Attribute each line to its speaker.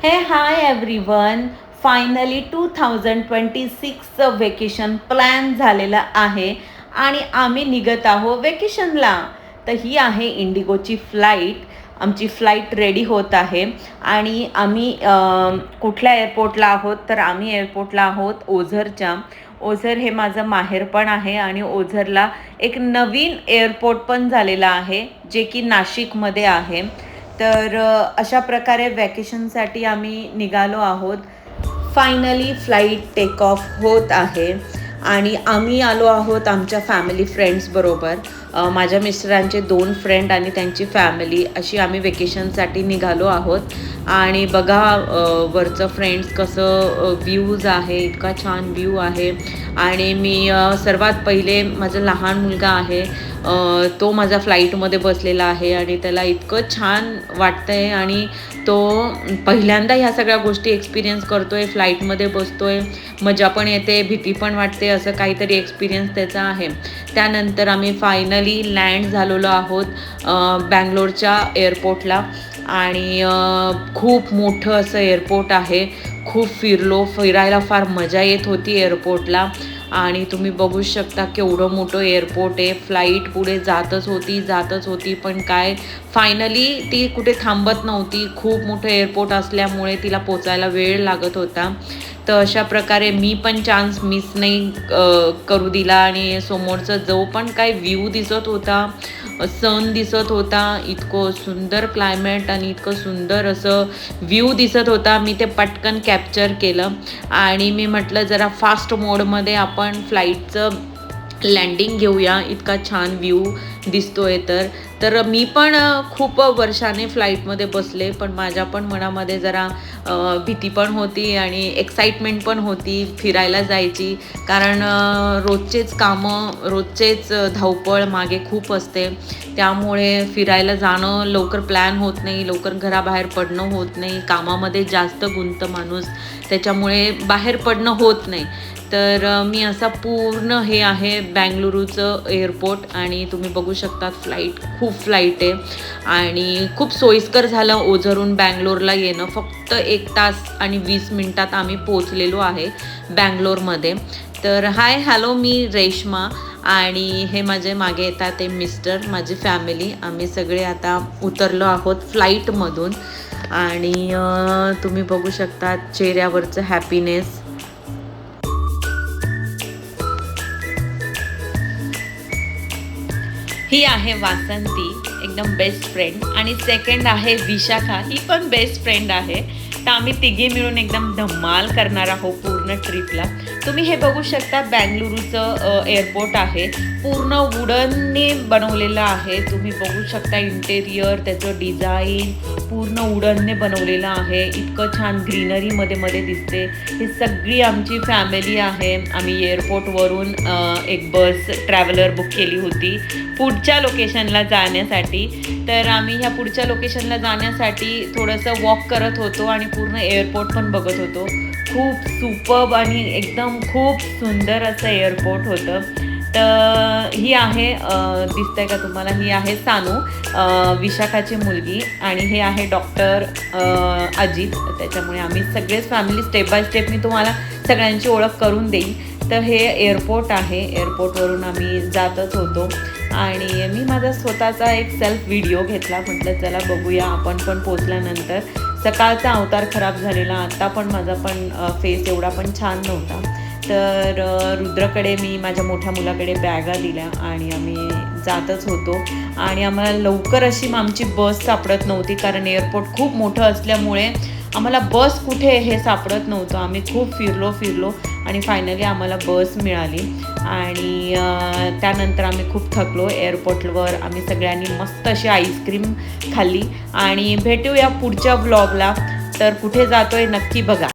Speaker 1: हे hi everyone. Finally 2026चं vacation plan झालेलं आहे आणि आम्ही निघत आहोत वेकेशनला. तर ही आहे इंडिगोची फ्लाईट. आमची फ्लाईट रेडी होत आहे आणि आम्ही कुठल्या एअरपोर्टला आहोत तर आम्ही एअरपोर्टला आहोत ओझरच्या. ओझर हे माझं माहेर पण आहे आणि ओझरला एक नवीन एअरपोर्ट पण झालेला आहे जे की नाशिकमध्ये आहे. तर अशा प्रकारे वॅकेशनसाठी आम्ही निघालो आहोत. फायनली फ्लाईट टेक ऑफ होत आहे आणि आम्ही आलो आहोत आमच्या फॅमिली फ्रेंड्सबरोबर. माझ्या मिस्टरांचे 2 फ्रेंड आणि त्यांची फॅमिली अशी आम्ही वेकेशनसाठी निघालो आहोत. आणि बघा वरचं फ्रेंड्स कसं व्ह्यूज आहे, इतका छान व्ह्यू आहे. आणि मी सर्वात पहिले माझा लहान मुलगा आहे तो माझ्या फ्लाईटमध्ये बसलेला आहे आणि त्याला इतकं छान वाटतं आहे आणि तो पहिल्यांदा ह्या सगळ्या गोष्टी एक्सपिरियन्स करतो आहे. फ्लाईटमध्ये बसतो आहे, मजा पण येते, भीती पण वाटते, असं काहीतरी एक्सपिरियन्स त्याचा आहे. त्यानंतर आम्ही फायनली लँड झालेलो आहोत बँगलोरच्या एअरपोर्टला. आणि खूप मोठं असं एअरपोर्ट आहे. खूप फिरायला फार मजा येत होती एअरपोर्टला. आणि तुम्ही बघू शकता केवढं मोठं एअरपोर्ट आहे. फ्लाईट पुढे जातच होती पण काय फायनली ती कुठे थांबत नव्हती. खूप मोठं एअरपोर्ट असल्यामुळे तिला पोचायला वेळ लागत होता. तर अशा प्रकारे मी पण चान्स मिस नाही करू दिला. आणि समोरचा जो पण काय व्ह्यू दिसत होता, सन दिसत होता, इतकं सुंदर क्लायमेट आणि इतकं सुंदर असं व्ह्यू दिसत होता, मी ते पटकन कॅप्चर केलं. आणि मी म्हटलं जरा फास्ट मोडमध्ये आपण फ्लाईटचं लँडिंग घेऊया, इतका छान व्ह्यू दिसतोय. तर मी पण खूप वर्षाने फ्लाईटमध्ये बसले, पण माझ्या पण मनामध्ये जरा भीती पण होती आणि एक्साइटमेंट पण होती फिरायला जायची. कारण रोजचेच कामं, रोजचेच धावपळ मागे खूप असते. त्यामुळे फिरायला जाणं लवकर प्लॅन होत नाही, लवकर घराबाहेर पडणं होत नाही. कामामध्ये जास्त गुंत माणूस, त्याच्यामुळे बाहेर पडणं होत नाही. तर मी असा पूर्ण हे आहे बेंगलुरूचं एअरपोर्ट आणि तुम्ही बघू शकता खूप फ्लाईट आहे आणि खूप सोयीस्कर झालं ओझरहून बँगलोरला येणं. फक्त 1 तास आणि 20 मिनिटात आम्ही पोचलेलो आहे बँगलोरमध्ये. तर हाय हॅलो, मी रेश्मा आणि हे माझे मागे येतात ते मिस्टर, माझी फॅमिली. आम्ही सगळे आता उतरलो आहोत फ्लाईटमधून आणि तुम्ही बघू शकता चेहऱ्यावरचं हॅपीनेस. ही आहे वासंती, एकदम बेस्ट फ्रेंड. आणि सेकंड आहे विशाखा, ही पण बेस्ट फ्रेंड आहे. तर आम्ही तिघे मिळून एकदम धमाल करणार आहोत पूर्ण ट्रिपला. तुम्ही हे बघू शकता बेंगलुरूचं एअरपोर्ट आहे, पूर्ण वुडनने बनवलेलं आहे. तुम्ही बघू शकता इंटेरियर, त्याचं डिझाईन पूर्ण वुडनने बनवलेलं आहे. इतकं छान ग्रीनरी मध्ये दिसते. ही सगळी आमची फॅमिली आहे. आम्ही एअरपोर्टवरून एक बस ट्रॅव्हलर बुक केली होती पुढच्या लोकेशनला जाण्यासाठी. तर आम्ही ह्या पुढच्या लोकेशनला जाण्यासाठी थोडंसं वॉक करत होतो आणि पूर्ण एअरपोर्ट पण बघत होतो. खूप सुपर्ब आणि एकदम खूप सुंदर असं एअरपोर्ट होतं. तर ही आहे दिसतंय का तुम्हाला, ही आहे सानू, विशाखाची मुलगी. आणि हे आहे डॉक्टर अजित. त्याच्यामुळे आम्ही सगळेच फॅमिली स्टेप बाय स्टेप मी तुम्हाला सगळ्यांची ओळख करून देईन. तर हे एअरपोर्ट आहे, एअरपोर्टवरून आम्ही जातच होतो आणि मी माझा स्वतःचा एक सेल्फ व्हिडिओ घेतला. म्हटलं चला बघूया आपण पण पोचल्यानंतर. सकाळचा अवतार खराब झालेला, आत्ता पण माझा पण फेस एवढा पण छान नव्हता. तर रुद्रकडे मी माझ्या मोठ्या मुलाकडे बॅगा दिल्या आणि आम्ही जातच होतो. आणि आम्हाला लवकर अशी आमची बस सापडत नव्हती, कारण एअरपोर्ट खूप मोठं असल्यामुळे आम्हाला बस कुठे हे सापडत नव्हतं. आम्ही खूप फिरलो आणि फायनली आम्हाला बस मिळाली. आणि त्यानंतर आम्ही खूप थकलो. एअरपोर्टवर आम्ही सगळ्यांनी मस्त अशी आईस्क्रीम खाल्ली. आणि भेटूया पुढच्या व्लॉगला. तर कुठे जातोय नक्की बघा.